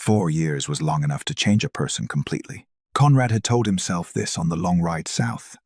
4 years was long enough to change a person completely. Conrad had told himself this on the long ride south.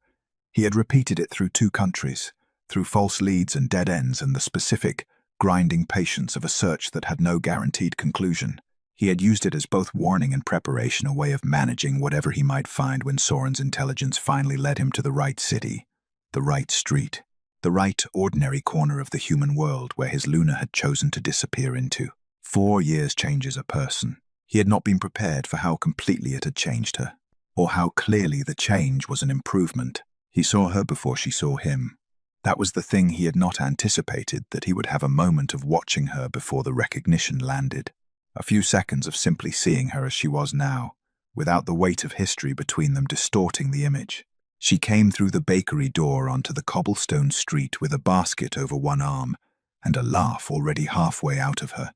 He had repeated it through 2 countries, through false leads and dead ends and the specific, grinding patience of a search that had no guaranteed conclusion. He had used it as both warning and preparation, a way of managing whatever he might find when Soren's intelligence finally led him to the right city, the right street, the right ordinary corner of the human world where his Luna had chosen to disappear into. 4 years changes a person. He had not been prepared for how completely it had changed her, or how clearly the change was an improvement. He saw her before she saw him. That was the thing he had not anticipated, that he would have a moment of watching her before the recognition landed. A few seconds of simply seeing her as she was now, without the weight of history between them distorting the image. She came through the bakery door onto the cobblestone street with a basket over one arm and a laugh already halfway out of her,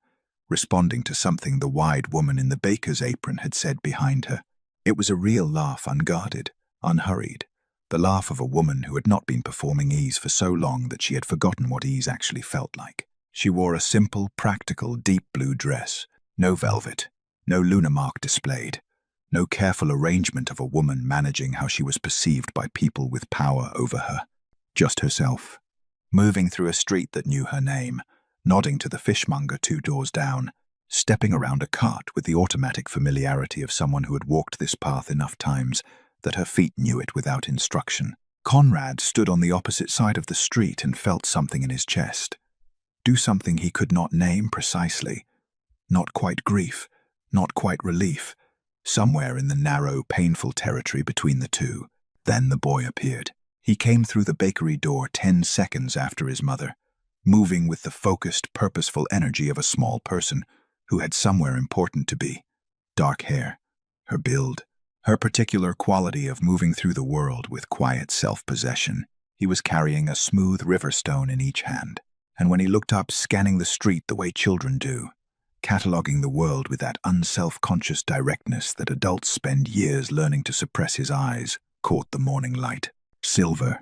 responding to something the wide woman in the baker's apron had said behind her. It was a real laugh, unguarded, unhurried, the laugh of a woman who had not been performing ease for so long that she had forgotten what ease actually felt like. She wore a simple, practical, deep blue dress. No velvet, no lunar mark displayed, no careful arrangement of a woman managing how she was perceived by people with power over her. Just herself, moving through a street that knew her name, nodding to the fishmonger 2 doors down, stepping around a cart with the automatic familiarity of someone who had walked this path enough times that her feet knew it without instruction. Conrad stood on the opposite side of the street and felt something in his chest. Do something he could not name precisely. Not quite grief, not quite relief. Somewhere in the narrow, painful territory between the two. Then the boy appeared. He came through the bakery door 10 seconds after his mother, moving with the focused, purposeful energy of a small person who had somewhere important to be. Dark hair, her build, her particular quality of moving through the world with quiet self-possession. He was carrying a smooth river stone in each hand, and when he looked up, scanning the street the way children do, cataloging the world with that unself-conscious directness that adults spend years learning to suppress, his eyes caught the morning light. Silver,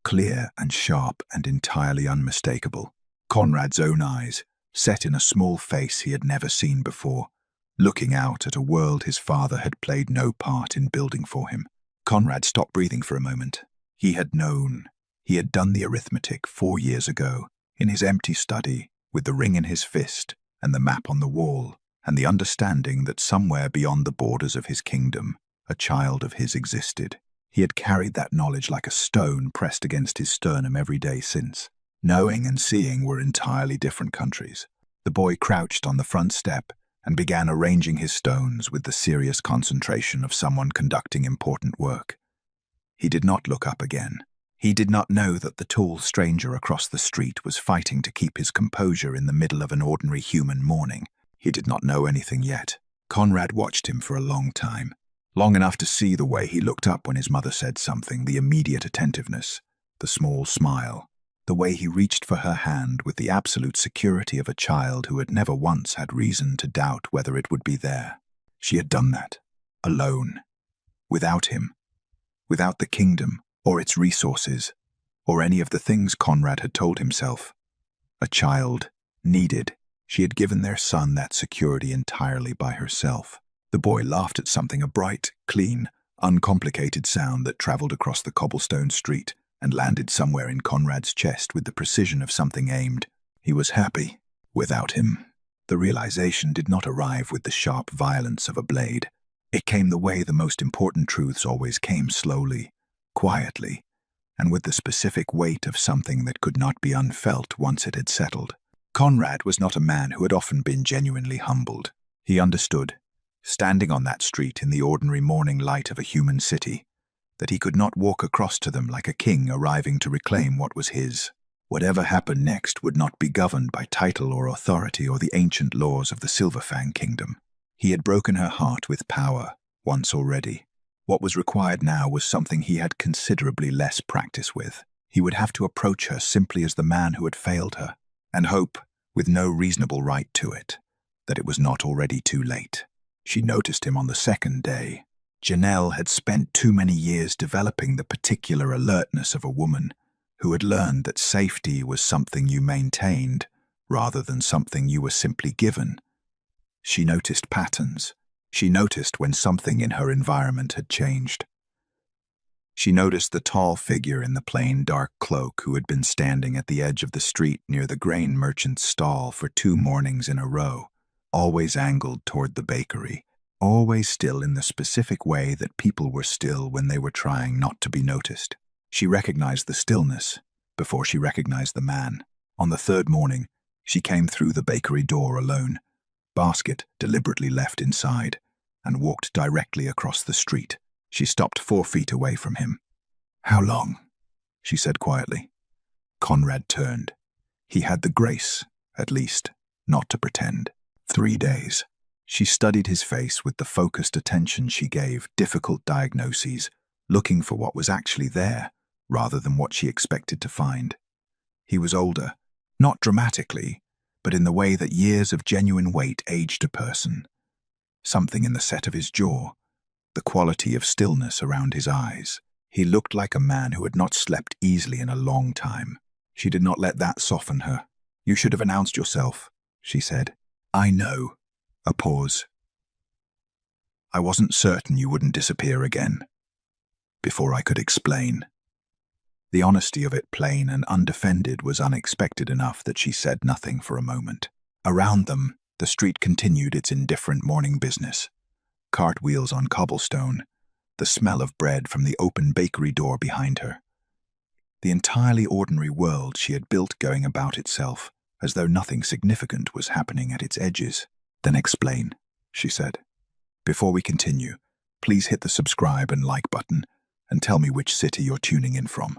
clear and sharp and entirely unmistakable. Conrad's own eyes, set in a small face he had never seen before, looking out at a world his father had played no part in building for him. Conrad stopped breathing for a moment. He had known. He had done the arithmetic 4 years ago, in his empty study, with the ring in his fist, and the map on the wall, and the understanding that somewhere beyond the borders of his kingdom, a child of his existed. He had carried that knowledge like a stone pressed against his sternum every day since. Knowing and seeing were entirely different countries. The boy crouched on the front step and began arranging his stones with the serious concentration of someone conducting important work. He did not look up again. He did not know that the tall stranger across the street was fighting to keep his composure in the middle of an ordinary human morning. He did not know anything yet. Conrad watched him for a long time, long enough to see the way he looked up when his mother said something, the immediate attentiveness, the small smile, the way he reached for her hand with the absolute security of a child who had never once had reason to doubt whether it would be there. She had done that, alone, without him, without the kingdom, or its resources, or any of the things Conrad had told himself. A child needed. She had given their son that security entirely by herself. The boy laughed at something, a bright, clean, uncomplicated sound that traveled across the cobblestone street and landed somewhere in Conrad's chest with the precision of something aimed. He was happy. Without him, the realization did not arrive with the sharp violence of a blade. It came the way the most important truths always came, slowly, quietly, and with the specific weight of something that could not be unfelt once it had settled. Conrad was not a man who had often been genuinely humbled. He understood, standing on that street in the ordinary morning light of a human city, that he could not walk across to them like a king arriving to reclaim what was his. Whatever happened next would not be governed by title or authority or the ancient laws of the Silverfang kingdom. He had broken her heart with power, once already. What was required now was something he had considerably less practice with. He would have to approach her simply as the man who had failed her, and hope, with no reasonable right to it, that it was not already too late. She noticed him on the second day. Janelle had spent too many years developing the particular alertness of a woman who had learned that safety was something you maintained rather than something you were simply given. She noticed patterns. She noticed when something in her environment had changed. She noticed the tall figure in the plain dark cloak who had been standing at the edge of the street near the grain merchant's stall for 2 mornings in a row, always angled toward the bakery, always still in the specific way that people were still when they were trying not to be noticed. She recognized the stillness before she recognized the man. On the 3rd morning, she came through the bakery door alone, basket deliberately left inside, and walked directly across the street. She stopped 4 feet away from him. "How long?" she said quietly. Conrad turned. He had the grace, at least, not to pretend. 3 days. She studied his face with the focused attention she gave difficult diagnoses, looking for what was actually there, rather than what she expected to find. He was older, not dramatically, but in the way that years of genuine weight aged a person. Something in the set of his jaw, the quality of stillness around his eyes. He looked like a man who had not slept easily in a long time. She did not let that soften her. "You should have announced yourself," she said. "I know." A pause. "I wasn't certain you wouldn't disappear again." Before I could explain. The honesty of it, plain and undefended, was unexpected enough that she said nothing for a moment. Around them, the street continued its indifferent morning business. Cartwheels on cobblestone, the smell of bread from the open bakery door behind her. The entirely ordinary world she had built going about itself, as though nothing significant was happening at its edges. "Then explain," she said. "Before we continue, please hit the subscribe and like button, and tell me which city you're tuning in from.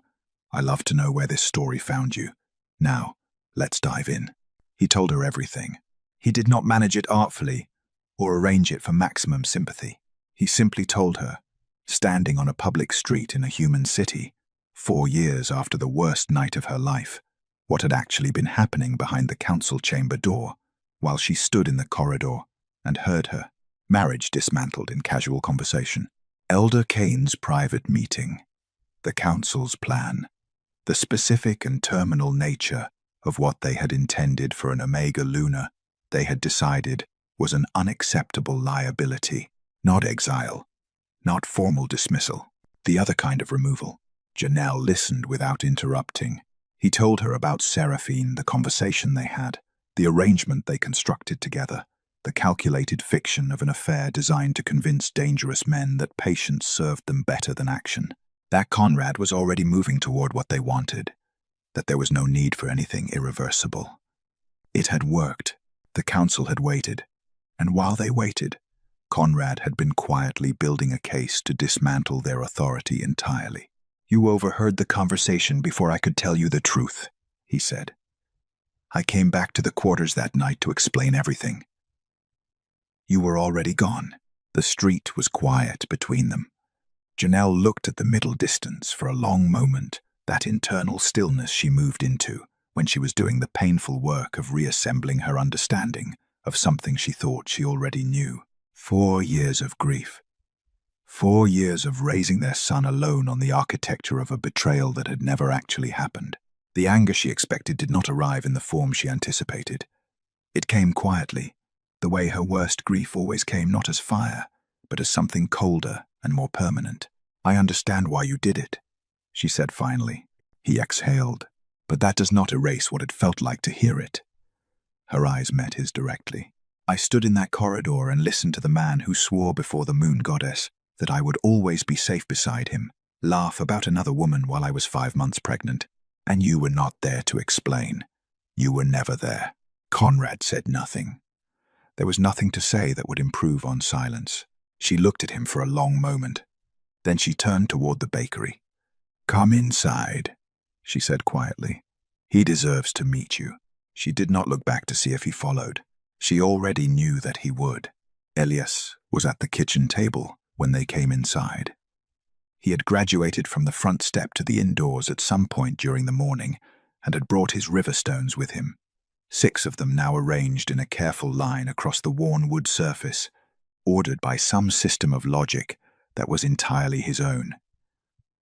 I love to know where this story found you. Now, let's dive in." He told her everything. He did not manage it artfully, or arrange it for maximum sympathy. He simply told her, standing on a public street in a human city, 4 years after the worst night of her life, what had actually been happening behind the council chamber door, while she stood in the corridor and heard her. Marriage dismantled in casual conversation. Elder Kane's private meeting. The council's plan. The specific and terminal nature of what they had intended for an Omega Luna, they had decided, was an unacceptable liability, not exile, not formal dismissal, the other kind of removal. Janelle listened without interrupting. He told her about Seraphine, the conversation they had, the arrangement they constructed together, the calculated fiction of an affair designed to convince dangerous men that patience served them better than action, that Conrad was already moving toward what they wanted, that there was no need for anything irreversible. It had worked. The council had waited. And while they waited, Conrad had been quietly building a case to dismantle their authority entirely. "You overheard the conversation before I could tell you the truth," he said. "I came back to the quarters that night to explain everything. You were already gone." The street was quiet between them. Janelle looked at the middle distance for a long moment, that internal stillness she moved into when she was doing the painful work of reassembling her understanding of something she thought she already knew. 4 years of grief. 4 years of raising their son alone on the architecture of a betrayal that had never actually happened. The anger she expected did not arrive in the form she anticipated. It came quietly, the way her worst grief always came, not as fire, but as something colder and more permanent. "I understand why you did it," she said finally. He exhaled, but that does not erase what it felt like to hear it. Her eyes met his directly. "I stood in that corridor and listened to the man who swore before the moon goddess that I would always be safe beside him, laugh about another woman while I was 5 months pregnant. And you were not there to explain. You were never there." Conrad said nothing. There was nothing to say that would improve on silence. She looked at him for a long moment. Then she turned toward the bakery. "Come inside," she said quietly. "He deserves to meet you." She did not look back to see if he followed. She already knew that he would. Elias was at the kitchen table when they came inside. He had graduated from the front step to the indoors at some point during the morning and had brought his river stones with him, 6 of them now arranged in a careful line across the worn wood surface, ordered by some system of logic that was entirely his own.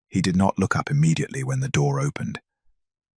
He did not look up immediately when the door opened.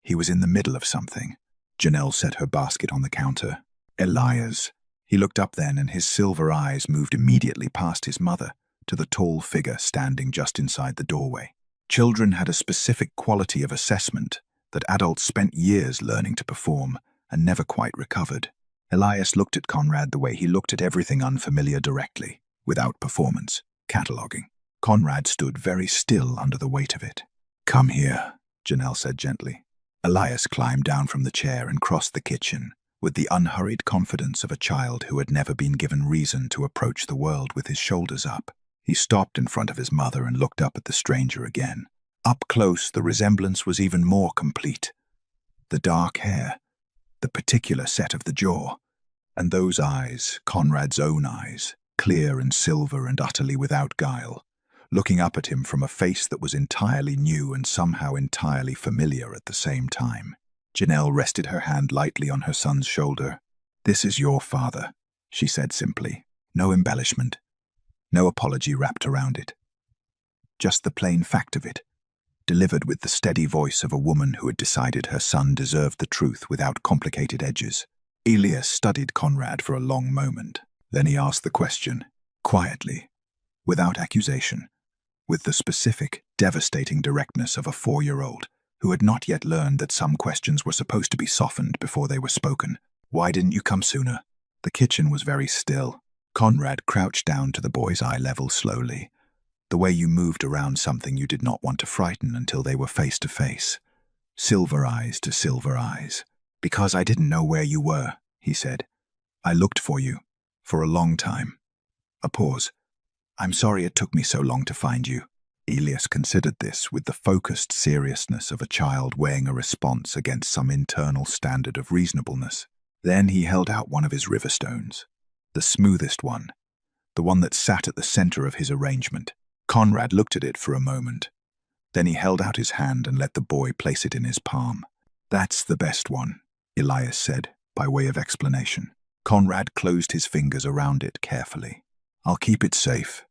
He was in the middle of something. Janelle set her basket on the counter. "Elias," He looked up then, and his silver eyes moved immediately past his mother to the tall figure standing just inside the doorway. Children had a specific quality of assessment that adults spent years learning to perform and never quite recovered. Elias looked at Conrad the way he looked at everything unfamiliar directly, without performance, cataloging. Conrad stood very still under the weight of it. "Come here," Janelle said gently. Elias climbed down from the chair and crossed the kitchen with the unhurried confidence of a child who had never been given reason to approach the world with his shoulders up. He stopped in front of his mother and looked up at the stranger again. Up close, the resemblance was even more complete. The dark hair, the particular set of the jaw, and those eyes, Conrad's own eyes, clear and silver and utterly without guile, looking up at him from a face that was entirely new and somehow entirely familiar at the same time. Janelle rested her hand lightly on her son's shoulder. "This is your father," she said simply. No embellishment, no apology wrapped around it. Just the plain fact of it, delivered with the steady voice of a woman who had decided her son deserved the truth without complicated edges. Elias studied Conrad for a long moment. Then he asked the question, quietly, without accusation, with the specific, devastating directness of a 4-year-old who had not yet learned that some questions were supposed to be softened before they were spoken. "Why didn't you come sooner?" The kitchen was very still. Conrad crouched down to the boy's eye level slowly, the way you moved around something you did not want to frighten until they were face to face. Silver eyes to silver eyes. "Because I didn't know where you were," he said. "I looked for you, for a long time." A pause. "I'm sorry it took me so long to find you." Elias considered this with the focused seriousness of a child weighing a response against some internal standard of reasonableness. Then he held out one of his river stones, the smoothest one, the one that sat at the center of his arrangement. Conrad looked at it for a moment. Then he held out his hand and let the boy place it in his palm. "That's the best one," Elias said, by way of explanation. Conrad closed his fingers around it carefully. "I'll keep it safe,"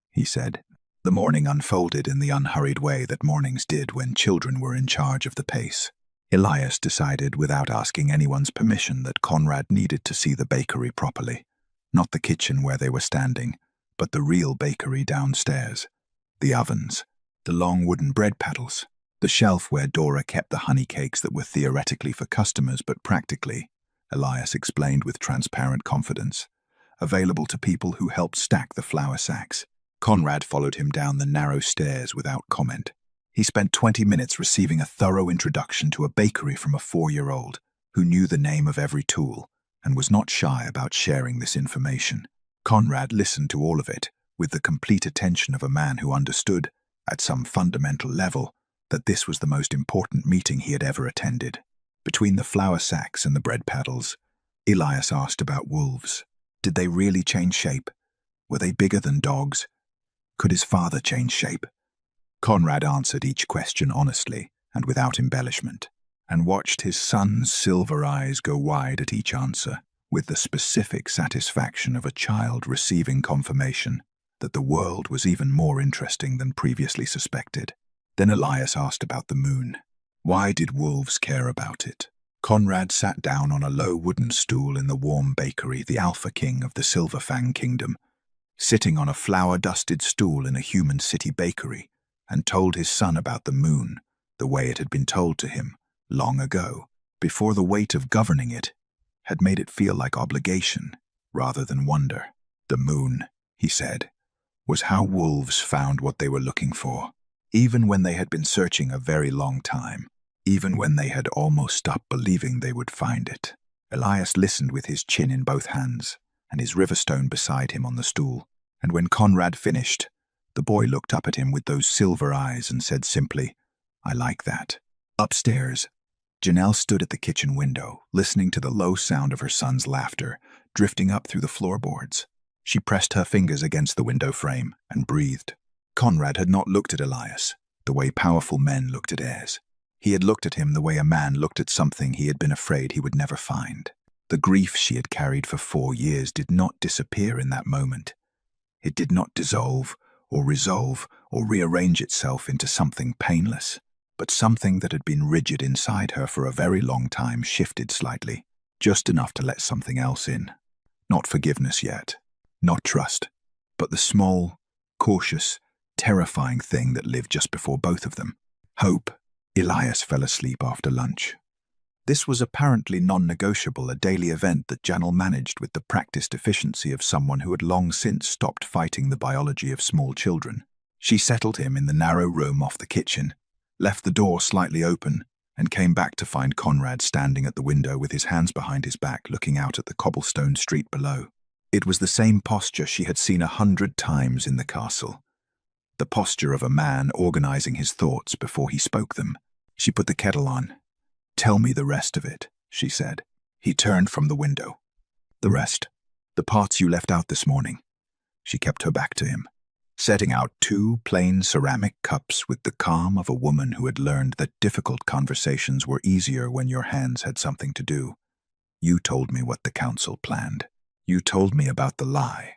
he said. The morning unfolded in the unhurried way that mornings did when children were in charge of the pace. Elias decided without asking anyone's permission that Conrad needed to see the bakery properly. Not the kitchen where they were standing, but the real bakery downstairs. The ovens, the long wooden bread paddles, the shelf where Dora kept the honey cakes that were theoretically for customers but practically, Elias explained with transparent confidence, available to people who helped stack the flour sacks. Conrad followed him down the narrow stairs without comment. He spent 20 minutes receiving a thorough introduction to a bakery from a 4-year-old who knew the name of every tool and was not shy about sharing this information. Conrad listened to all of it with the complete attention of a man who understood, at some fundamental level, that this was the most important meeting he had ever attended. Between the flour sacks and the bread paddles, Elias asked about wolves. Did they really change shape? Were they bigger than dogs? Could his father change shape? Conrad answered each question honestly and without embellishment, and watched his son's silver eyes go wide at each answer, with the specific satisfaction of a child receiving confirmation that the world was even more interesting than previously suspected. Then Elias asked about the moon. Why did wolves care about it? Conrad sat down on a low wooden stool in the warm bakery, the Alpha King of the Silver Fang Kingdom, sitting on a flour-dusted stool in a human city bakery, and told his son about the moon the way it had been told to him long ago, before the weight of governing it had made it feel like obligation rather than wonder. The moon, he said, was how wolves found what they were looking for, even when they had been searching a very long time, even when they had almost stopped believing they would find it. Elias listened with his chin in both hands and his riverstone beside him on the stool, and when Conrad finished, the boy looked up at him with those silver eyes and said simply, "I like that." Upstairs, Janelle stood at the kitchen window, listening to the low sound of her son's laughter drifting up through the floorboards. She pressed her fingers against the window frame and breathed. Conrad had not looked at Elias the way powerful men looked at heirs. He had looked at him the way a man looked at something he had been afraid he would never find. The grief she had carried for 4 years did not disappear in that moment. It did not dissolve or resolve or rearrange itself into something painless, but something that had been rigid inside her for a very long time shifted slightly, just enough to let something else in. Not forgiveness yet, not trust, but the small, cautious, terrifying thing that lived just before both of them. Hope. Elias fell asleep after lunch. This was apparently non-negotiable, a daily event that Janelle managed with the practiced efficiency of someone who had long since stopped fighting the biology of small children. She settled him in the narrow room off the kitchen, left the door slightly open, and came back to find Conrad standing at the window with his hands behind his back looking out at the cobblestone street below. It was the same posture she had seen 100 times in the castle. The posture of a man organizing his thoughts before he spoke them. She put the kettle on. "Tell me the rest of it," she said. He turned from the window. "The rest. The parts you left out this morning." She kept her back to him, setting out 2 plain ceramic cups with the calm of a woman who had learned that difficult conversations were easier when your hands had something to do. "You told me what the council planned. You told me about the lie.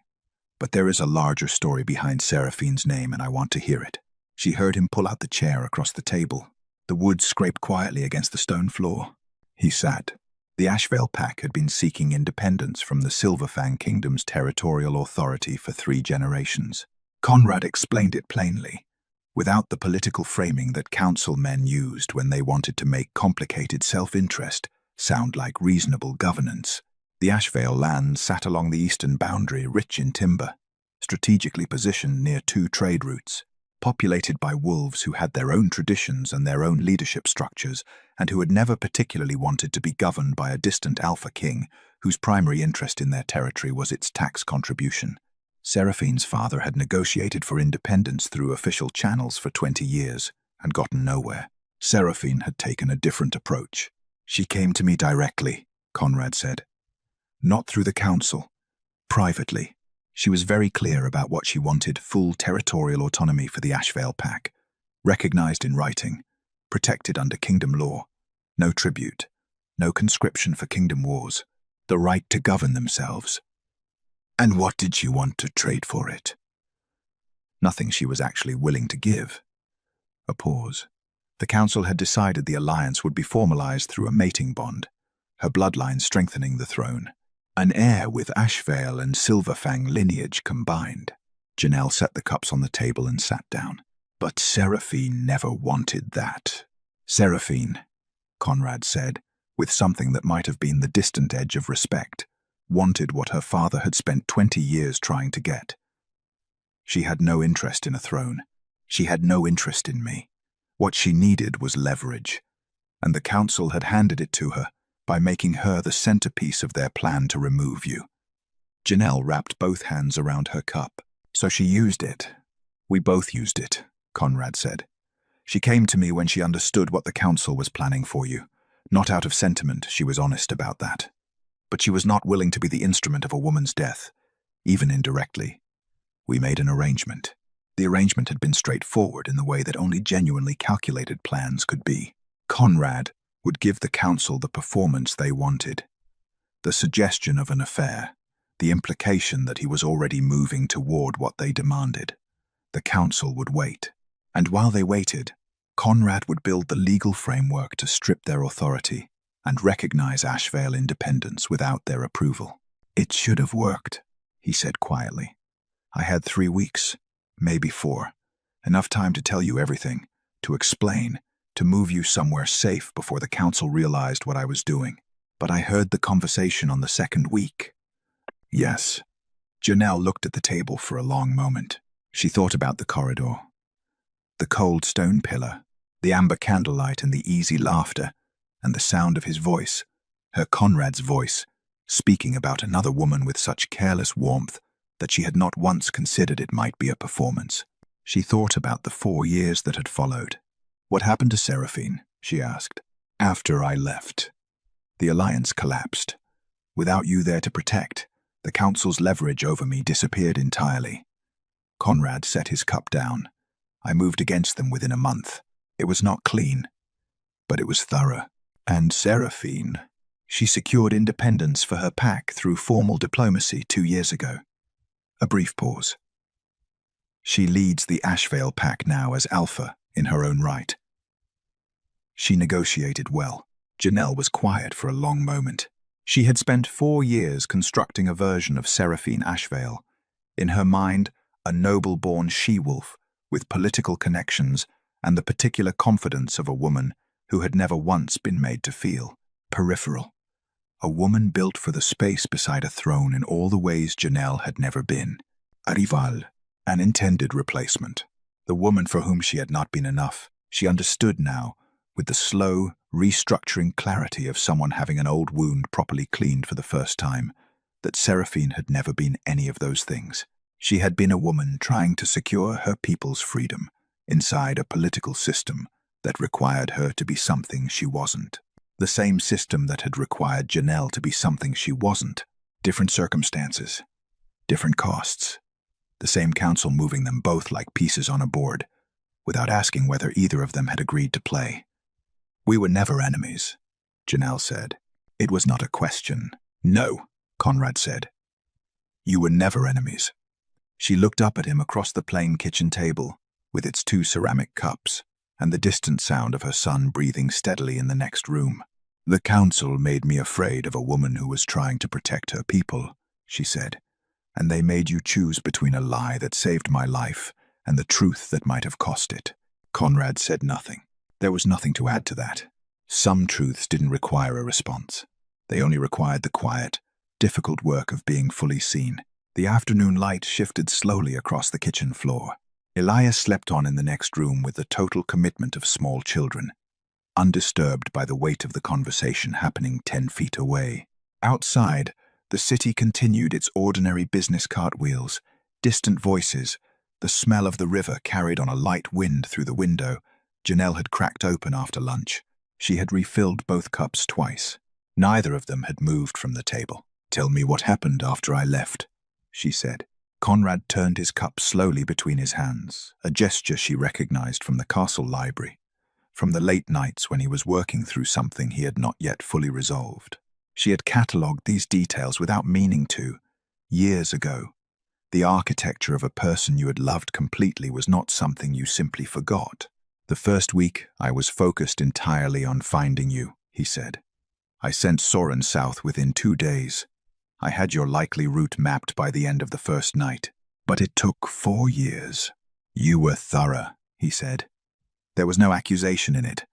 But there is a larger story behind Seraphine's name, and I want to hear it." She heard him pull out the chair across the table. The wood scraped quietly against the stone floor. He sat. The Ashvale Pack had been seeking independence from the Silverfang Kingdom's territorial authority for 3 generations. Conrad explained it plainly, without the political framing that council men used when they wanted to make complicated self-interest sound like reasonable governance. The Ashvale lands sat along the eastern boundary, rich in timber, strategically positioned near 2 trade routes, populated by wolves who had their own traditions and their own leadership structures, and who had never particularly wanted to be governed by a distant alpha king whose primary interest in their territory was its tax contribution. Seraphine's father had negotiated for independence through official channels for 20 years and gotten nowhere. Seraphine had taken a different approach. "She came to me directly," Conrad said. "Not through the council. Privately. She was very clear about what she wanted: full territorial autonomy for the Ashvale Pack, recognized in writing, protected under kingdom law, no tribute, no conscription for kingdom wars, the right to govern themselves." "And what did she want to trade for it?" "Nothing she was actually willing to give." A pause. The council had decided the alliance would be formalized through a mating bond, her bloodline strengthening the throne. An heir with Ashvale and Silverfang lineage combined. Janelle set the cups on the table and sat down. "But Seraphine never wanted that." "Seraphine," Conrad said, with something that might have been the distant edge of respect, wanted what her father had spent 20 years trying to get. "She had no interest in a throne. She had no interest in me. What she needed was leverage, and the council had handed it to her by making her the centerpiece of their plan to remove you." Janelle wrapped both hands around her cup. "So she used it. We both used it," Conrad said. "She came to me when she understood what the council was planning for you. Not out of sentiment, she was honest about that. But she was not willing to be the instrument of a woman's death, even indirectly. We made an arrangement. The arrangement had been straightforward in the way that only genuinely calculated plans could be. Conrad would give the council the performance they wanted. The suggestion of an affair, the implication that he was already moving toward what they demanded. The council would wait. And while they waited, Conrad would build the legal framework to strip their authority and recognize Ashvale independence without their approval. "It should have worked," he said quietly. "I had 3 weeks, maybe 4. Enough time to tell you everything, to explain, to move you somewhere safe before the council realized what I was doing. But I heard the conversation on the 2nd week." "Yes." Janelle looked at the table for a long moment. She thought about the corridor. The cold stone pillar, the amber candlelight and the easy laughter, and the sound of his voice, her Conrad's voice, speaking about another woman with such careless warmth that she had not once considered it might be a performance. She thought about the 4 years that had followed. "What happened to Seraphine?" she asked. "After I left. The alliance collapsed. Without you there to protect, the council's leverage over me disappeared entirely." Conrad set his cup down. "I moved against them within a month. It was not clean, but it was thorough. And Seraphine, she secured independence for her pack through formal diplomacy 2 years ago." A brief pause. "She leads the Ashvale Pack now as Alpha in her own right." She negotiated well. Janelle was quiet for a long moment. She had spent 4 years constructing a version of Seraphine Ashvale. In her mind, a noble-born she-wolf with political connections and the particular confidence of a woman who had never once been made to feel peripheral. A woman built for the space beside a throne in all the ways Janelle had never been. A rival, an intended replacement. The woman for whom she had not been enough. She understood now, with the slow, restructuring clarity of someone having an old wound properly cleaned for the first time, that Seraphine had never been any of those things. She had been a woman trying to secure her people's freedom inside a political system that required her to be something she wasn't. The same system that had required Janelle to be something she wasn't. Different circumstances, different costs. The same council moving them both like pieces on a board, without asking whether either of them had agreed to play. "We were never enemies," Janelle said. It was not a question. "No," Conrad said. "You were never enemies." She looked up at him across the plain kitchen table, with its 2 ceramic cups, and the distant sound of her son breathing steadily in the next room. "The council made me afraid of a woman who was trying to protect her people," she said, "and they made you choose between a lie that saved my life and the truth that might have cost it." Conrad said nothing. There was nothing to add to that. Some truths didn't require a response. They only required the quiet, difficult work of being fully seen. The afternoon light shifted slowly across the kitchen floor. Elias slept on in the next room with the total commitment of small children, undisturbed by the weight of the conversation happening 10 feet away. Outside, the city continued its ordinary business cartwheels, distant voices, the smell of the river carried on a light wind through the window Janelle had cracked open after lunch. She had refilled both cups twice. Neither of them had moved from the table. "Tell me what happened after I left," she said. Conrad turned his cup slowly between his hands, a gesture she recognized from the castle library, from the late nights when he was working through something he had not yet fully resolved. She had catalogued these details without meaning to, years ago. The architecture of a person you had loved completely was not something you simply forgot. "The first week, I was focused entirely on finding you," he said. "I sent Soren south within 2 days. I had your likely route mapped by the end of the first night, but it took 4 years. You were thorough," he said. There was no accusation in it.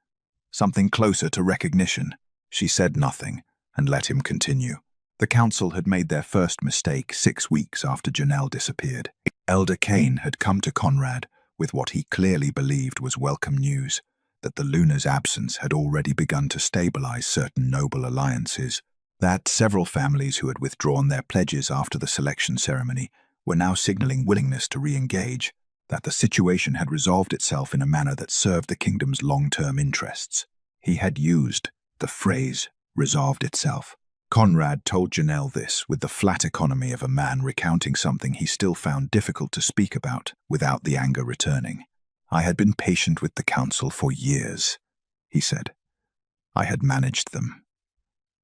Something closer to recognition. She said nothing and let him continue. The council had made their first mistake 6 weeks after Janelle disappeared. Elder Kane had come to Conrad with what he clearly believed was welcome news, that the Luna's absence had already begun to stabilize certain noble alliances, that several families who had withdrawn their pledges after the selection ceremony were now signaling willingness to re-engage, that the situation had resolved itself in a manner that served the kingdom's long-term interests. He had used the phrase, "resolved itself." Conrad told Janelle this with the flat economy of a man recounting something he still found difficult to speak about without the anger returning. "I had been patient with the council for years," he said. "I had managed them,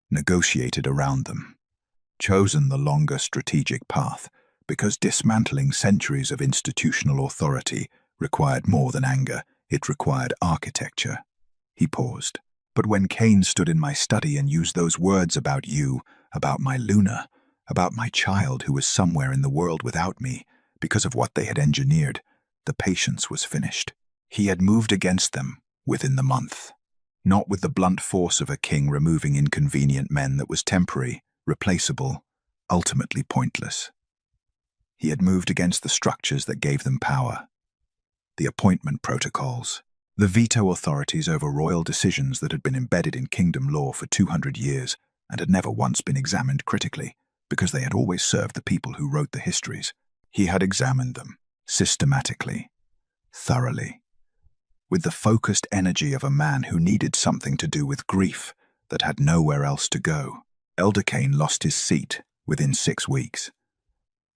negotiated around them, chosen the longer strategic path, because dismantling centuries of institutional authority required more than anger, it required architecture." He paused. "But when Kane stood in my study and used those words about you, about my Luna, about my child who was somewhere in the world without me, because of what they had engineered, the patience was finished. He had moved against them within the month. Not with the blunt force of a king removing inconvenient men that was temporary, replaceable, ultimately pointless. He had moved against the structures that gave them power, the appointment protocols, the veto authorities over royal decisions that had been embedded in kingdom law for 200 years and had never once been examined critically, because they had always served the people who wrote the histories. He had examined them, systematically, thoroughly, with the focused energy of a man who needed something to do with grief that had nowhere else to go. Elder Kane lost his seat within 6 weeks.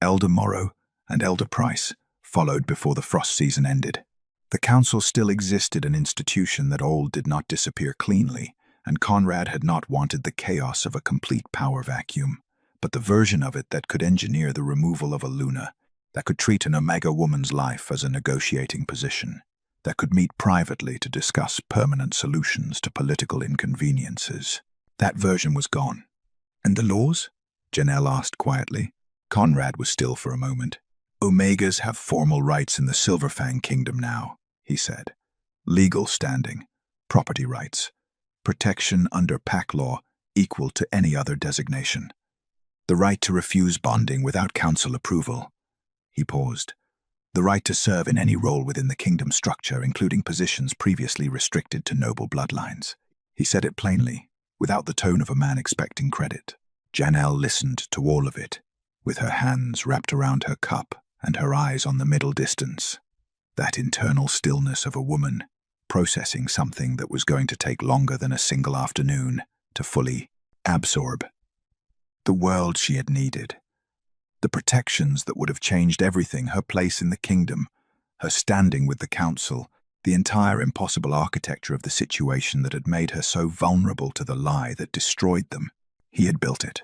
Elder Morrow and Elder Price followed before the frost season ended. The council still existed, an institution that all did not disappear cleanly, and Conrad had not wanted the chaos of a complete power vacuum, but the version of it that could engineer the removal of a Luna, that could treat an Omega woman's life as a negotiating position, that could meet privately to discuss permanent solutions to political inconveniences. That version was gone. And the laws? Janelle asked quietly. Conrad was still for a moment. Omegas have formal rights in the Silverfang Kingdom now, he said. Legal standing, property rights, protection under pack law equal to any other designation. The right to refuse bonding without council approval. He paused. The right to serve in any role within the kingdom structure, including positions previously restricted to noble bloodlines. He said it plainly, without the tone of a man expecting credit. Janelle listened to all of it, with her hands wrapped around her cup and her eyes on the middle distance. That internal stillness of a woman, processing something that was going to take longer than a single afternoon to fully absorb. The world she had needed. The protections that would have changed everything, her place in the kingdom, her standing with the council, the entire impossible architecture of the situation that had made her so vulnerable to the lie that destroyed them. He had built it,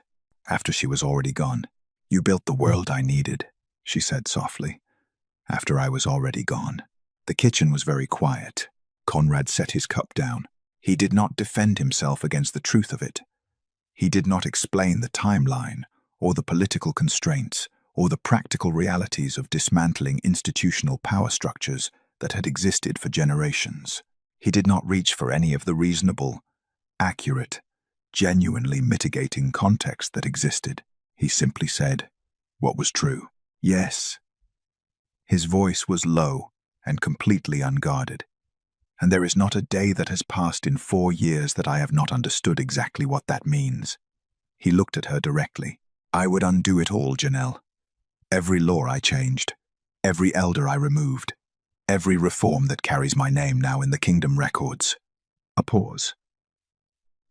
after she was already gone. You built the world I needed, she said softly, after I was already gone. The kitchen was very quiet. Conrad set his cup down. He did not defend himself against the truth of it. He did not explain the timeline, or the political constraints, or the practical realities of dismantling institutional power structures that had existed for generations. He did not reach for any of the reasonable, accurate, genuinely mitigating context that existed. He simply said what was true. Yes. His voice was low and completely unguarded. And there is not a day that has passed in 4 years that I have not understood exactly what that means. He looked at her directly. I would undo it all, Janelle. Every law I changed, every elder I removed, every reform that carries my name now in the kingdom records. A pause.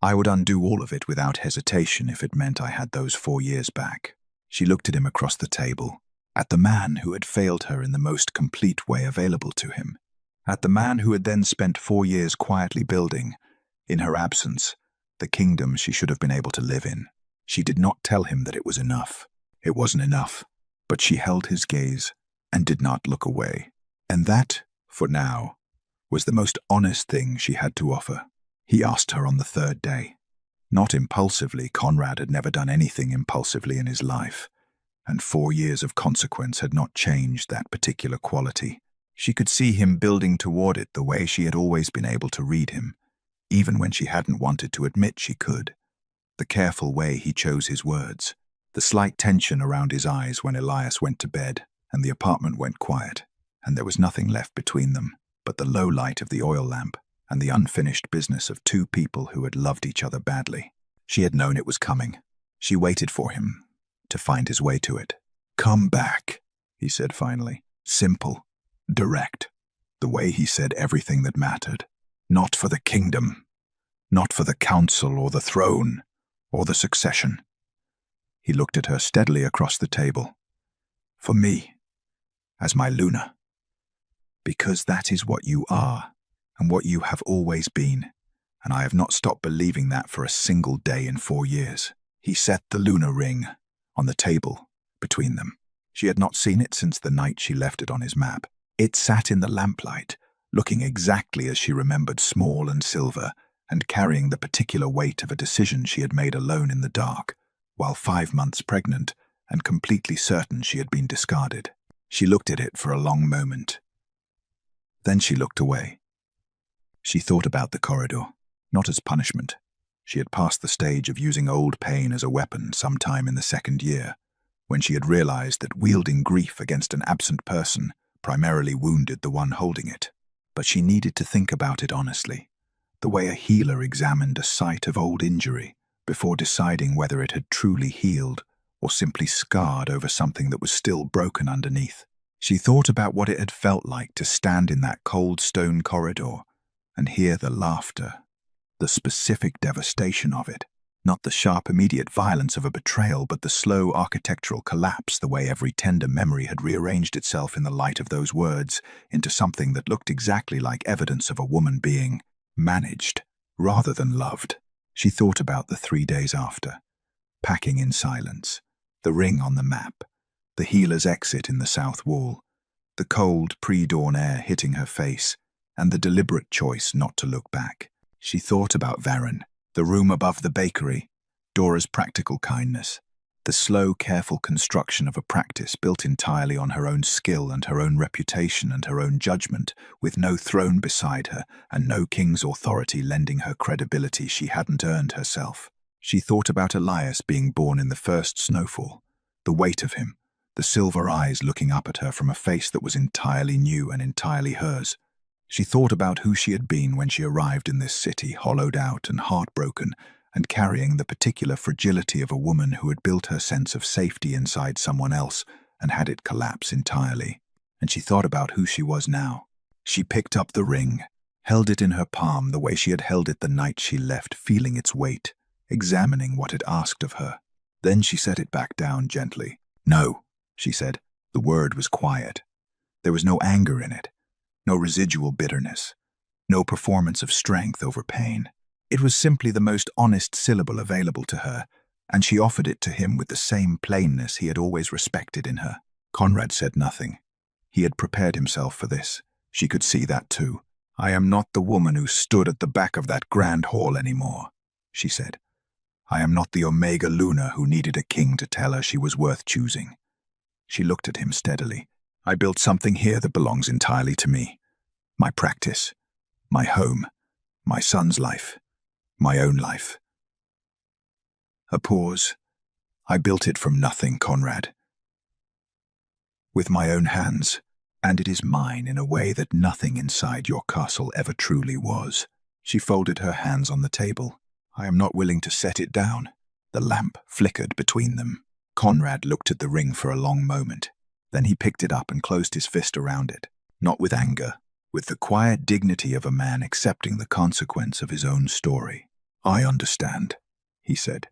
I would undo all of it without hesitation if it meant I had those 4 years back. She looked at him across the table, at the man who had failed her in the most complete way available to him, at the man who had then spent 4 years quietly building, in her absence, the kingdom she should have been able to live in. She did not tell him that it was enough. It wasn't enough, but she held his gaze and did not look away. And that, for now, was the most honest thing she had to offer. He asked her on the 3rd day. Not impulsively. Conrad had never done anything impulsively in his life, and 4 years of consequence had not changed that particular quality. She could see him building toward it the way she had always been able to read him, even when she hadn't wanted to admit she could. The careful way he chose his words, the slight tension around his eyes when Elias went to bed and the apartment went quiet, and there was nothing left between them but the low light of the oil lamp and the unfinished business of 2 people who had loved each other badly. She had known it was coming. She waited for him to find his way to it. Come back, he said finally. Simple, direct, the way he said everything that mattered. Not for the kingdom, not for the council or the throne, or the succession. He looked at her steadily across the table. For me, as my Luna. Because that is what you are, and what you have always been, and I have not stopped believing that for a single day in 4 years. He set the Luna ring on the table between them. She had not seen it since the night she left it on his map. It sat in the lamplight, looking exactly as she remembered, small and silver, and carrying the particular weight of a decision she had made alone in the dark, while 5 months pregnant and completely certain she had been discarded. She looked at it for a long moment. Then she looked away. She thought about the corridor, not as punishment. She had passed the stage of using old pain as a weapon sometime in the 2nd year, when she had realized that wielding grief against an absent person primarily wounded the one holding it. But she needed to think about it honestly, the way a healer examined a site of old injury before deciding whether it had truly healed or simply scarred over something that was still broken underneath. She thought about what it had felt like to stand in that cold stone corridor and hear the laughter, the specific devastation of it, not the sharp immediate violence of a betrayal, but the slow architectural collapse, the way every tender memory had rearranged itself in the light of those words into something that looked exactly like evidence of a woman being managed rather than loved. She thought about the 3 days after, packing in silence, the ring on the map, the healer's exit in the south wall, the cold pre-dawn air hitting her face, and the deliberate choice not to look back. She thought about Varen, the room above the bakery, Dora's practical kindness, the slow, careful construction of a practice built entirely on her own skill and her own reputation and her own judgment, with no throne beside her and no king's authority lending her credibility she hadn't earned herself. She thought about Elias being born in the first snowfall, the weight of him, the silver eyes looking up at her from a face that was entirely new and entirely hers. She thought about who she had been when she arrived in this city, hollowed out and heartbroken, and carrying the particular fragility of a woman who had built her sense of safety inside someone else and had it collapse entirely. And she thought about who she was now. She picked up the ring, held it in her palm the way she had held it the night she left, feeling its weight, examining what it asked of her. Then she set it back down gently. "No," she said. The word was quiet. There was no anger in it, no residual bitterness, no performance of strength over pain. It was simply the most honest syllable available to her, and she offered it to him with the same plainness he had always respected in her. Conrad said nothing. He had prepared himself for this. She could see that too. "I am not the woman who stood at the back of that grand hall anymore," she said. "I am not the Omega Luna who needed a king to tell her she was worth choosing." She looked at him steadily. "I built something here that belongs entirely to me. My practice, my home, my son's life, my own life." A pause. "I built it from nothing, Conrad. With my own hands, and it is mine in a way that nothing inside your castle ever truly was." She folded her hands on the table. "I am not willing to set it down." The lamp flickered between them. Conrad looked at the ring for a long moment. Then he picked it up and closed his fist around it, not with anger, with the quiet dignity of a man accepting the consequence of his own story. "I understand," he said.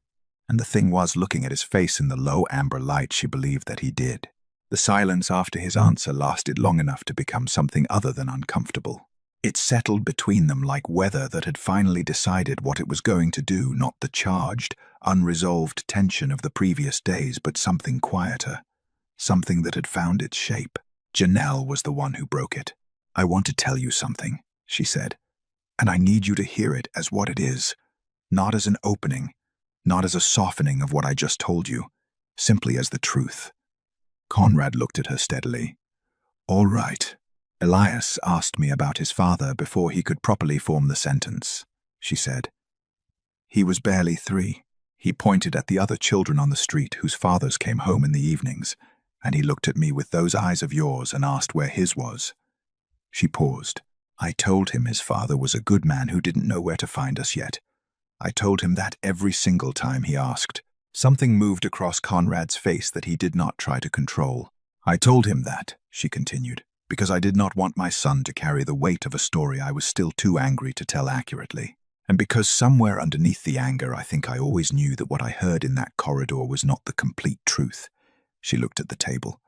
And the thing was, looking at his face in the low amber light, she believed that he did. The silence after his answer lasted long enough to become something other than uncomfortable. It settled between them like weather that had finally decided what it was going to do, not the charged, unresolved tension of the previous days, but something quieter, something that had found its shape. Janelle was the one who broke it. "I want to tell you something," she said, "and I need you to hear it as what it is, not as an opening, not as a softening of what I just told you, simply as the truth." Conrad looked at her steadily. "All right. Elias asked me about his father before he could properly form the sentence," she said. "He was barely 3. He pointed at the other children on the street whose fathers came home in the evenings, and he looked at me with those eyes of yours and asked where his was." She paused. "I told him his father was a good man who didn't know where to find us yet. I told him that every single time he asked." Something moved across Conrad's face that he did not try to control. "I told him that," she continued, "because I did not want my son to carry the weight of a story I was still too angry to tell accurately. And because somewhere underneath the anger I think I always knew that what I heard in that corridor was not the complete truth." She looked at the table.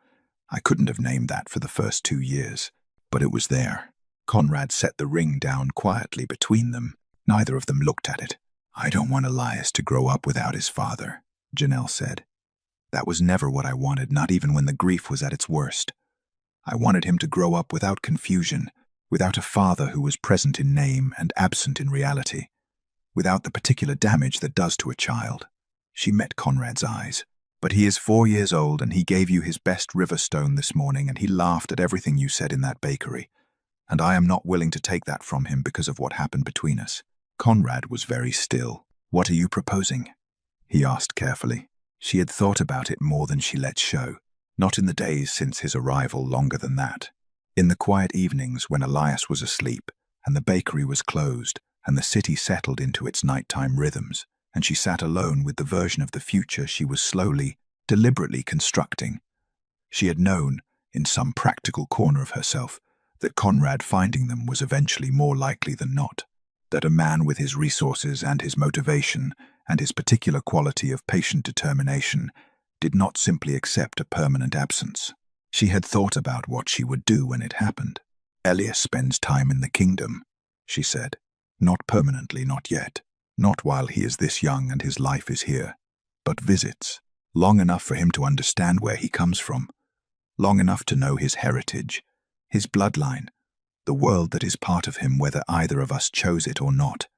"I couldn't have named that for the first 2 years, but it was there." Conrad set the ring down quietly between them. Neither of them looked at it. "I don't want Elias to grow up without his father," Janelle said. "That was never what I wanted, not even when the grief was at its worst. I wanted him to grow up without confusion, without a father who was present in name and absent in reality, without the particular damage that does to a child." She met Conrad's eyes. "But he is 4 years old, and he gave you his best river stone this morning, and he laughed at everything you said in that bakery. And I am not willing to take that from him because of what happened between us." Conrad was very still. "What are you proposing?" he asked carefully. She had thought about it more than she let show, not in the days since his arrival, longer than that. In the quiet evenings when Elias was asleep, and the bakery was closed, and the city settled into its nighttime rhythms, and she sat alone with the version of the future she was slowly, deliberately constructing. She had known, in some practical corner of herself, that Conrad finding them was eventually more likely than not, that a man with his resources and his motivation and his particular quality of patient determination did not simply accept a permanent absence. She had thought about what she would do when it happened. "Elias spends time in the kingdom," she said. "Not permanently, not yet. Not while he is this young and his life is here. But visits, long enough for him to understand where he comes from, long enough to know his heritage, his bloodline, the world that is part of him whether either of us chose it or not."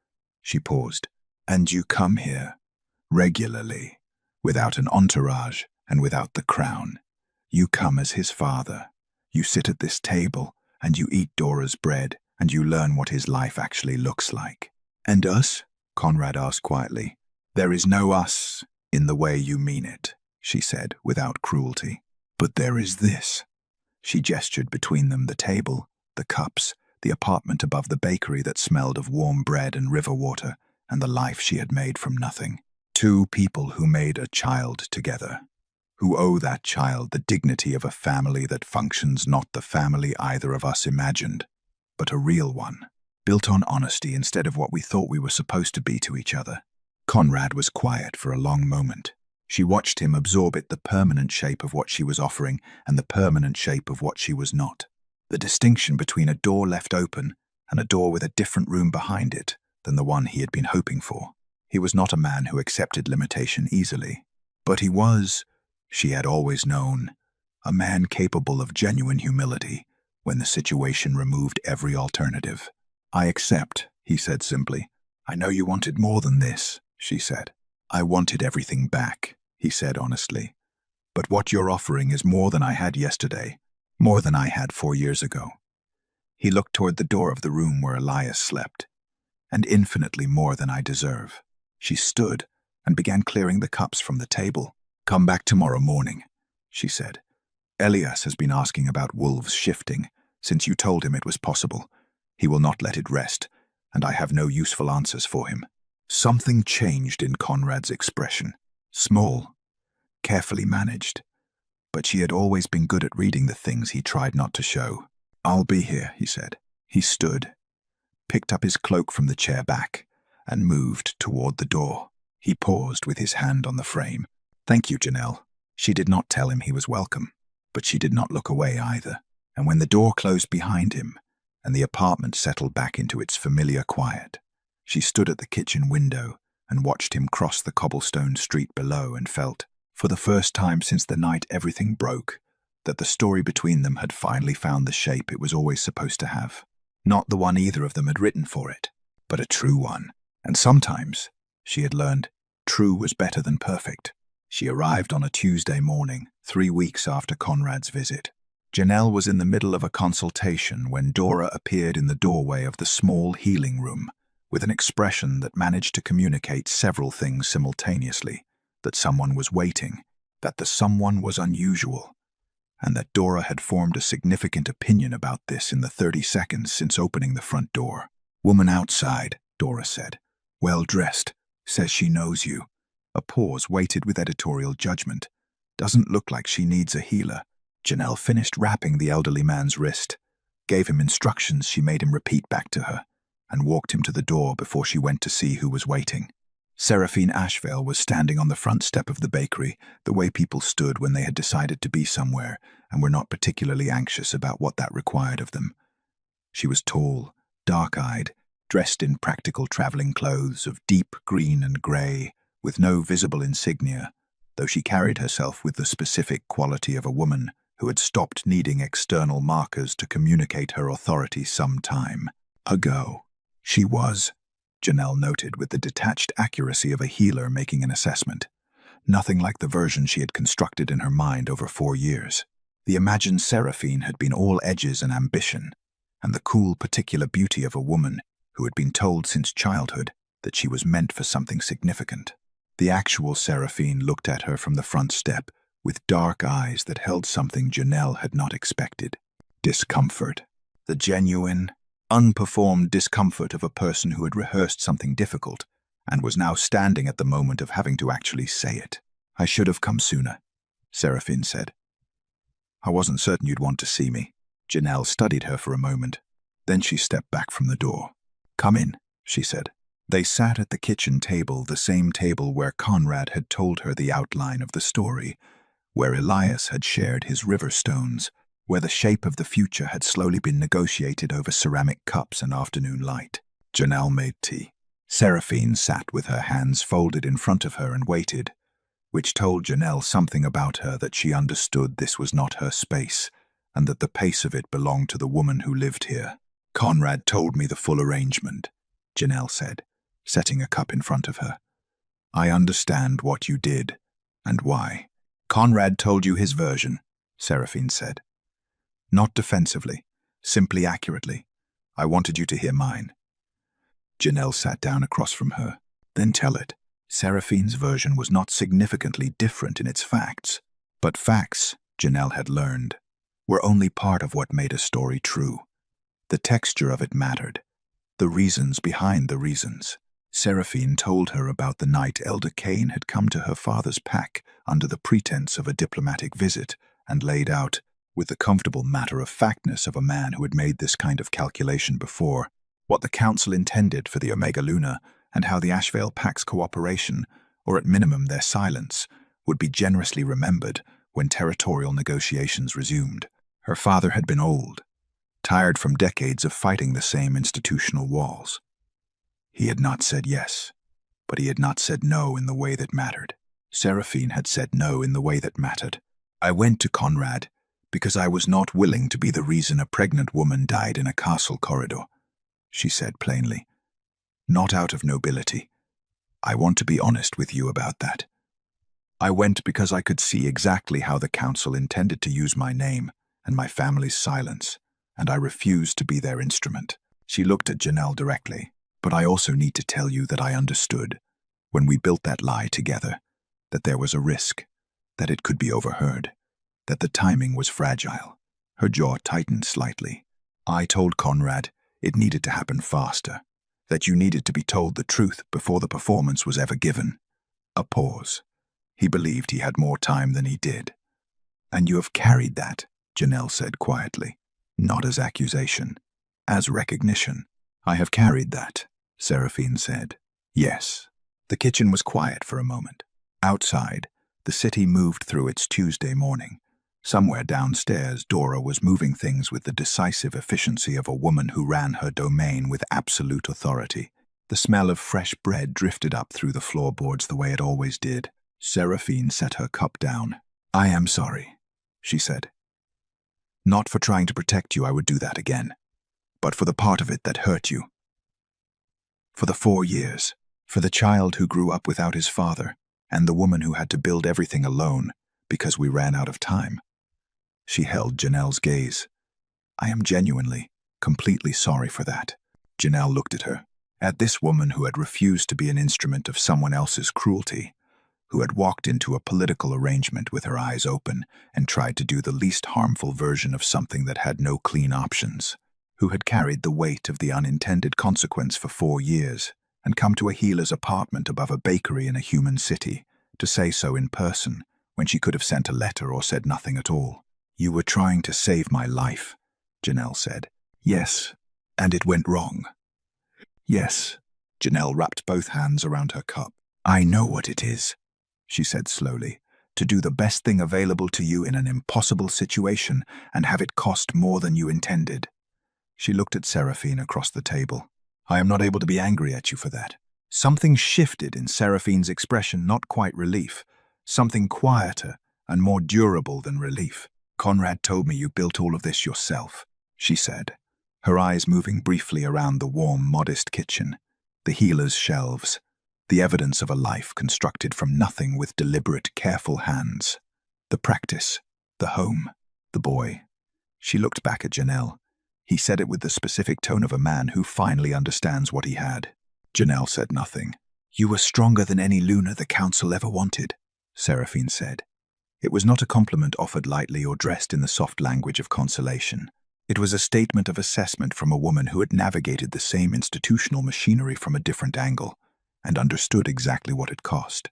She paused. "And you come here, regularly, without an entourage and without the crown. You come as his father. You sit at this table, and you eat Dora's bread, and you learn what his life actually looks like. And us? Conrad asked quietly. There is no us in the way you mean it, she said, without cruelty. But there is this. She gestured between them, the table, the cups, the apartment above the bakery that smelled of warm bread and river water, and the life she had made from nothing. Two people who made a child together, who owe that child the dignity of a family that functions, not the family either of us imagined, but a real one, built on honesty instead of what we thought we were supposed to be to each other. Conrad was quiet for a long moment. She watched him absorb it, the permanent shape of what she was offering and the permanent shape of what she was not. The distinction between a door left open and a door with a different room behind it than the one he had been hoping for. He was not a man who accepted limitation easily, but he was, she had always known, a man capable of genuine humility when the situation removed every alternative. I accept, he said simply. I know you wanted more than this, she said. I wanted everything back, he said honestly. But what you're offering is more than I had yesterday, more than I had 4 years ago. He looked toward the door of the room where Elias slept. And infinitely more than I deserve. She stood and began clearing the cups from the table. Come back tomorrow morning, she said. Elias has been asking about wolves shifting since you told him it was possible. He will not let it rest, and I have no useful answers for him. Something changed in Conrad's expression. Small, carefully managed. But she had always been good at reading the things he tried not to show. I'll be here, he said. He stood, picked up his cloak from the chair back, and moved toward the door. He paused with his hand on the frame. Thank you, Janelle. She did not tell him he was welcome, but she did not look away either. And when the door closed behind him, and the apartment settled back into its familiar quiet, she stood at the kitchen window and watched him cross the cobblestone street below and felt, for the first time since the night everything broke, that the story between them had finally found the shape it was always supposed to have. Not the one either of them had written for it, but a true one. And sometimes, she had learned, true was better than perfect. She arrived on a Tuesday morning, 3 weeks after Conrad's visit. Janelle was in the middle of a consultation when Dora appeared in the doorway of the small healing room, with an expression that managed to communicate several things simultaneously, that someone was waiting, that the someone was unusual, and that Dora had formed a significant opinion about this in the 30 seconds since opening the front door. Woman outside, Dora said. Well-dressed, says she knows you. A pause waited with editorial judgment. Doesn't look like she needs a healer. Janelle finished wrapping the elderly man's wrist, gave him instructions she made him repeat back to her, and walked him to the door before she went to see who was waiting. Seraphine Ashvale was standing on the front step of the bakery, the way people stood when they had decided to be somewhere and were not particularly anxious about what that required of them. She was tall, dark-eyed, dressed in practical traveling clothes of deep green and grey, with no visible insignia, though she carried herself with the specific quality of a woman who had stopped needing external markers to communicate her authority some time ago. She was, Janelle noted with the detached accuracy of a healer making an assessment, nothing like the version she had constructed in her mind over 4 years. The imagined Seraphine had been all edges and ambition, and the cool particular beauty of a woman who had been told since childhood that she was meant for something significant. The actual Seraphine looked at her from the front step with dark eyes that held something Janelle had not expected. Discomfort. The genuine, unperformed discomfort of a person who had rehearsed something difficult and was now standing at the moment of having to actually say it. I should have come sooner, Seraphine said. I wasn't certain you'd want to see me. Janelle studied her for a moment. Then she stepped back from the door. Come in, she said. They sat at the kitchen table, the same table where Conrad had told her the outline of the story, where Elias had shared his river stones, where the shape of the future had slowly been negotiated over ceramic cups and afternoon light. Janelle made tea. Seraphine sat with her hands folded in front of her and waited, which told Janelle something about her, that she understood this was not her space, and that the pace of it belonged to the woman who lived here. Conrad told me the full arrangement, Janelle said, setting a cup in front of her. I understand what you did and why. Conrad told you his version, Seraphine said. Not defensively, simply accurately. I wanted you to hear mine. Janelle sat down across from her. Then tell it. Seraphine's version was not significantly different in its facts. But facts, Janelle had learned, were only part of what made a story true. The texture of it mattered. The reasons behind the reasons. Seraphine told her about the night Elder Kane had come to her father's pack under the pretense of a diplomatic visit and laid out, with the comfortable matter-of-factness of a man who had made this kind of calculation before, what the Council intended for the Omega Luna and how the Ashvale Pack's cooperation, or at minimum their silence, would be generously remembered when territorial negotiations resumed. Her father had been old, tired from decades of fighting the same institutional walls. He had not said yes, but he had not said no in the way that mattered. Seraphine had said no in the way that mattered. I went to Conrad because I was not willing to be the reason a pregnant woman died in a castle corridor, she said plainly. Not out of nobility. I want to be honest with you about that. I went because I could see exactly how the council intended to use my name and my family's silence, and I refused to be their instrument. She looked at Janelle directly. But I also need to tell you that I understood, when we built that lie together, that there was a risk, that it could be overheard, that the timing was fragile. Her jaw tightened slightly. I told Conrad it needed to happen faster, that you needed to be told the truth before the performance was ever given. A pause. He believed he had more time than he did. And you have carried that, Janelle said quietly, not as accusation, as recognition. I have carried that, Seraphine said. Yes. The kitchen was quiet for a moment. Outside, the city moved through its Tuesday morning. Somewhere downstairs, Dora was moving things with the decisive efficiency of a woman who ran her domain with absolute authority. The smell of fresh bread drifted up through the floorboards the way it always did. Seraphine set her cup down. I am sorry, she said. Not for trying to protect you, I would do that again. But for the part of it that hurt you. For the 4 years, for the child who grew up without his father, and the woman who had to build everything alone because we ran out of time. She held Janelle's gaze. I am genuinely, completely sorry for that. Janelle looked at her, at this woman who had refused to be an instrument of someone else's cruelty, who had walked into a political arrangement with her eyes open and tried to do the least harmful version of something that had no clean options, who had carried the weight of the unintended consequence for 4 years and come to a healer's apartment above a bakery in a human city to say so in person when she could have sent a letter or said nothing at all. You were trying to save my life, Janelle said. Yes, and it went wrong. Yes. Janelle wrapped both hands around her cup. I know what it is, she said slowly, to do the best thing available to you in an impossible situation and have it cost more than you intended. She looked at Seraphine across the table. I am not able to be angry at you for that. Something shifted in Seraphine's expression, not quite relief, something quieter and more durable than relief. Conrad told me you built all of this yourself, she said, her eyes moving briefly around the warm, modest kitchen, the healer's shelves, the evidence of a life constructed from nothing with deliberate, careful hands. The practice, the home, the boy. She looked back at Janelle. He said it with the specific tone of a man who finally understands what he had. Janelle said nothing. You were stronger than any Luna the Council ever wanted, Seraphine said. It was not a compliment offered lightly or dressed in the soft language of consolation. It was a statement of assessment from a woman who had navigated the same institutional machinery from a different angle and understood exactly what it cost.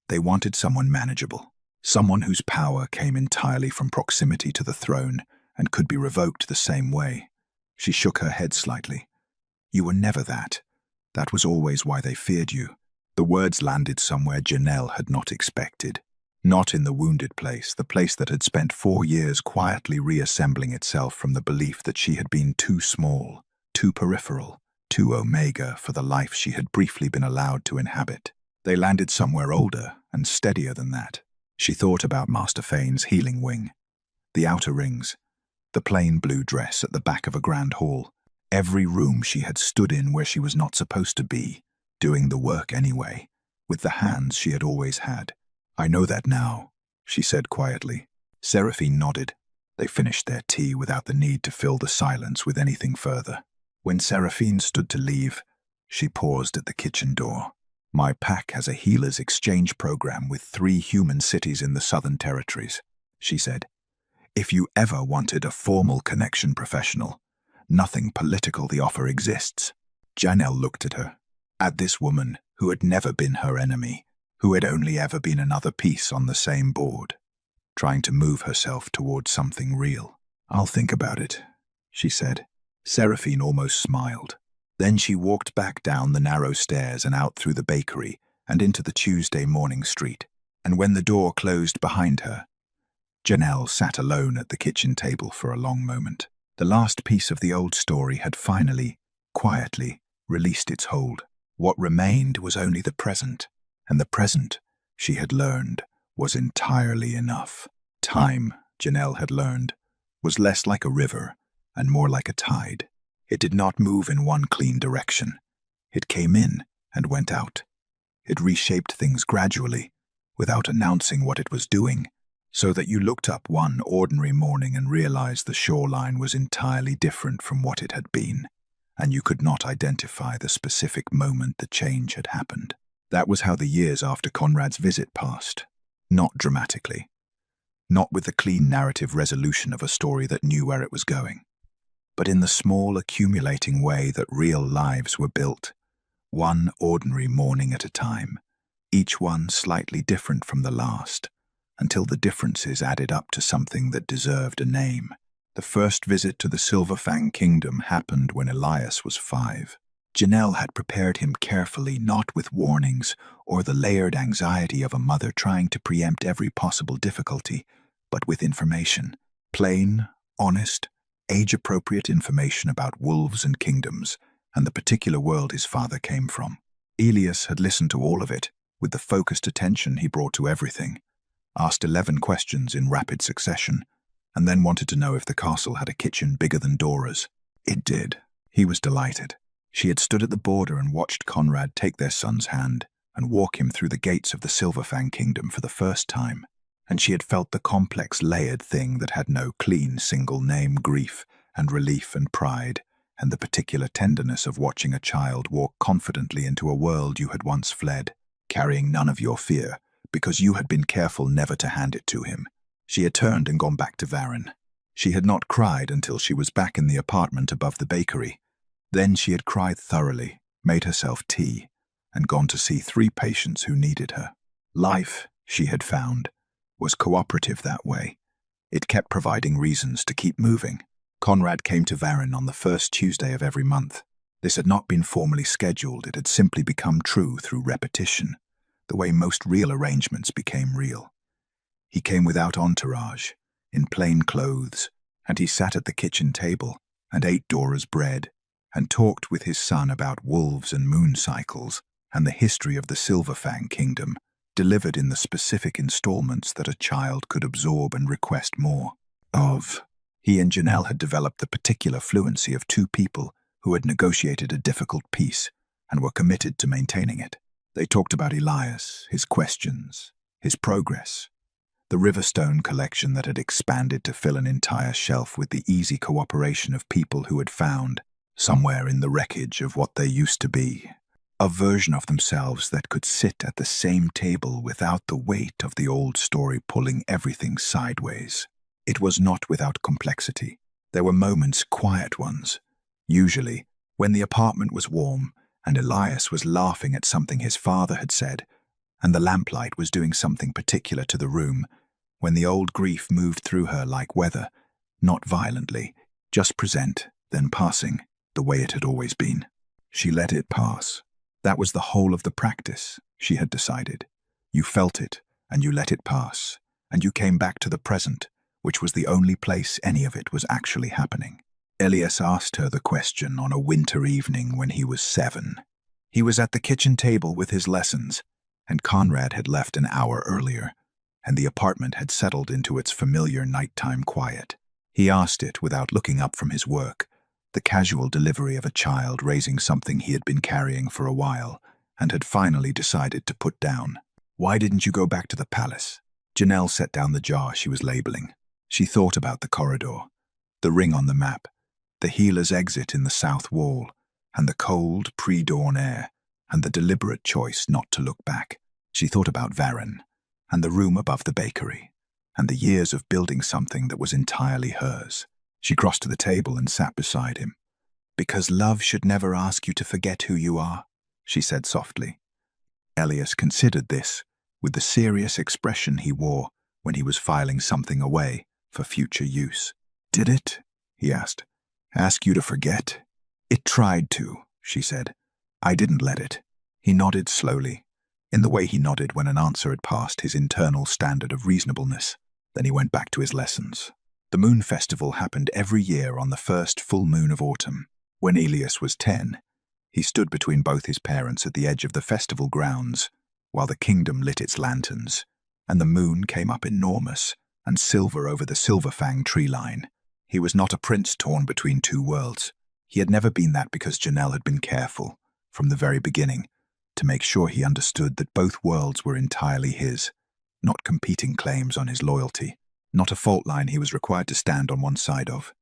They wanted someone manageable, someone whose power came entirely from proximity to the throne and could be revoked the same way. She shook her head slightly. You were never that. That was always why they feared you. The words landed somewhere Janelle had not expected. Not in the wounded place, the place that had spent 4 years quietly reassembling itself from the belief that she had been too small, too peripheral, too Omega for the life she had briefly been allowed to inhabit. They landed somewhere older and steadier than that. She thought about Master Fane's healing wing, the outer rings, the plain blue dress at the back of a grand hall, every room she had stood in where she was not supposed to be, doing the work anyway, with the hands she had always had. "I know that now," she said quietly. Seraphine nodded. They finished their tea without the need to fill the silence with anything further. When Seraphine stood to leave, she paused at the kitchen door. "My pack has a healers exchange program with 3 human cities in the Southern Territories," she said. "If you ever wanted a formal connection professional, nothing political, the offer exists." Janelle looked at her, at this woman who had never been her enemy, who had only ever been another piece on the same board, trying to move herself towards something real. "I'll think about it," she said. Seraphine almost smiled. Then she walked back down the narrow stairs and out through the bakery and into the Tuesday morning street. And when the door closed behind her, Janelle sat alone at the kitchen table for a long moment. The last piece of the old story had finally, quietly, released its hold. What remained was only the present, and the present, she had learned, was entirely enough. Time, Janelle had learned, was less like a river and more like a tide. It did not move in one clean direction. It came in and went out. It reshaped things gradually, without announcing what it was doing, so that you looked up one ordinary morning and realized the shoreline was entirely different from what it had been, and you could not identify the specific moment the change had happened. That was how the years after Conrad's visit passed. Not dramatically. Not with the clean narrative resolution of a story that knew where it was going, but in the small, accumulating way that real lives were built, one ordinary morning at a time, each one slightly different from the last, until the differences added up to something that deserved a name. The first visit to the Silverfang Kingdom happened when Elias was 5. Janelle had prepared him carefully, not with warnings or the layered anxiety of a mother trying to preempt every possible difficulty, but with information. Plain, honest, age-appropriate information about wolves and kingdoms, and the particular world his father came from. Elias had listened to all of it, with the focused attention he brought to everything, asked 11 questions in rapid succession, and then wanted to know if the castle had a kitchen bigger than Dora's. It did. He was delighted. She had stood at the border and watched Conrad take their son's hand and walk him through the gates of the Silverfang Kingdom for the first time, and she had felt the complex, layered thing that had no clean, single name, grief and relief and pride, and the particular tenderness of watching a child walk confidently into a world you had once fled, carrying none of your fear, because you had been careful never to hand it to him. She had turned and gone back to Varin. She had not cried until she was back in the apartment above the bakery. Then she had cried thoroughly, made herself tea, and gone to see 3 patients who needed her. Life, she had found, was cooperative that way. It kept providing reasons to keep moving. Conrad came to Varin on the first Tuesday of every month. This had not been formally scheduled, it had simply become true through repetition, the way most real arrangements became real. He came without entourage, in plain clothes, and he sat at the kitchen table and ate Dora's bread and talked with his son about wolves and moon cycles and the history of the Silverfang Kingdom, delivered in the specific installments that a child could absorb and request more of. He and Janelle had developed the particular fluency of 2 people who had negotiated a difficult peace and were committed to maintaining it. They talked about Elias, his questions, his progress, the Riverstone collection that had expanded to fill an entire shelf with the easy cooperation of people who had found, somewhere in the wreckage of what they used to be, a version of themselves that could sit at the same table without the weight of the old story pulling everything sideways. It was not without complexity. There were moments, quiet ones, usually when the apartment was warm and Elias was laughing at something his father had said, and the lamplight was doing something particular to the room, when the old grief moved through her like weather, not violently, just present, then passing, the way it had always been. She let it pass. That was the whole of the practice, she had decided. You felt it, and you let it pass, and you came back to the present, which was the only place any of it was actually happening. Elias asked her the question on a winter evening when he was 7. He was at the kitchen table with his lessons, and Conrad had left an hour earlier, and the apartment had settled into its familiar nighttime quiet. He asked it without looking up from his work, the casual delivery of a child raising something he had been carrying for a while, and had finally decided to put down. "Why didn't you go back to the palace?" Janelle set down the jar she was labeling. She thought about the corridor, the ring on the map, the healer's exit in the south wall, and the cold, pre-dawn air, and the deliberate choice not to look back. She thought about Varen, and the room above the bakery, and the years of building something that was entirely hers. She crossed to the table and sat beside him. "Because love should never ask you to forget who you are," she said softly. Elias considered this, with the serious expression he wore when he was filing something away for future use. "Did it?" he asked. "Ask you to forget?" "It tried to," she said. "I didn't let it." He nodded slowly, in the way he nodded when an answer had passed his internal standard of reasonableness. Then he went back to his lessons. The moon festival happened every year on the first full moon of autumn. When Elias was 10, he stood between both his parents at the edge of the festival grounds, while the kingdom lit its lanterns, and the moon came up enormous and silver over the Silverfang tree line. He was not a prince torn between two worlds. He had never been that because Janelle had been careful, from the very beginning, to make sure he understood that both worlds were entirely his, not competing claims on his loyalty, not a fault line he was required to stand on one side of.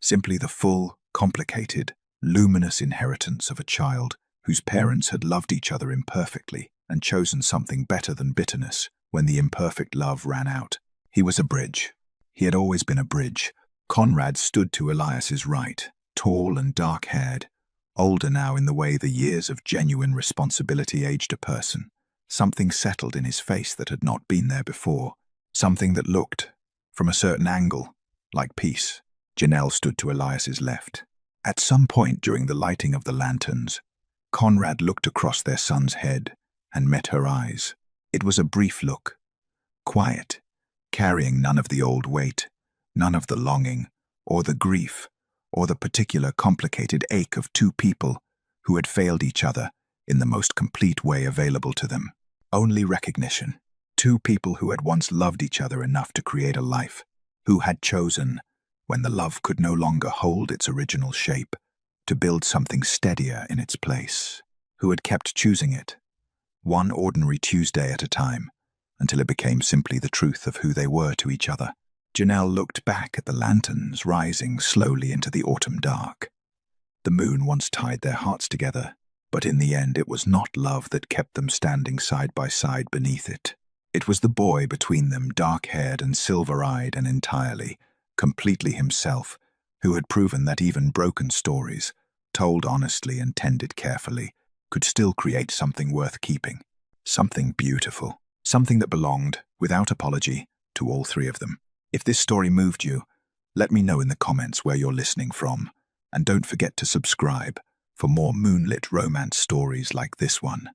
Simply the full, complicated, luminous inheritance of a child whose parents had loved each other imperfectly and chosen something better than bitterness when the imperfect love ran out. He was a bridge. He had always been a bridge. Conrad stood to Elias's right, tall and dark-haired, older now in the way the years of genuine responsibility aged a person. Something settled in his face that had not been there before, something that looked, from a certain angle, like peace. Janelle stood to Elias's left. At some point during the lighting of the lanterns, Conrad looked across their son's head and met her eyes. It was a brief look, quiet, carrying none of the old weight, none of the longing, or the grief, or the particular complicated ache of two people who had failed each other in the most complete way available to them. Only recognition. Two people who had once loved each other enough to create a life, who had chosen, when the love could no longer hold its original shape, to build something steadier in its place, who had kept choosing it, one ordinary Tuesday at a time, until it became simply the truth of who they were to each other. Janelle looked back at the lanterns rising slowly into the autumn dark. The moon once tied their hearts together, but in the end it was not love that kept them standing side by side beneath it. It was the boy between them, dark-haired and silver-eyed and entirely, completely himself, who had proven that even broken stories, told honestly and tended carefully, could still create something worth keeping, something beautiful, something that belonged, without apology, to all three of them. If this story moved you, let me know in the comments where you're listening from, and don't forget to subscribe for more moonlit romance stories like this one.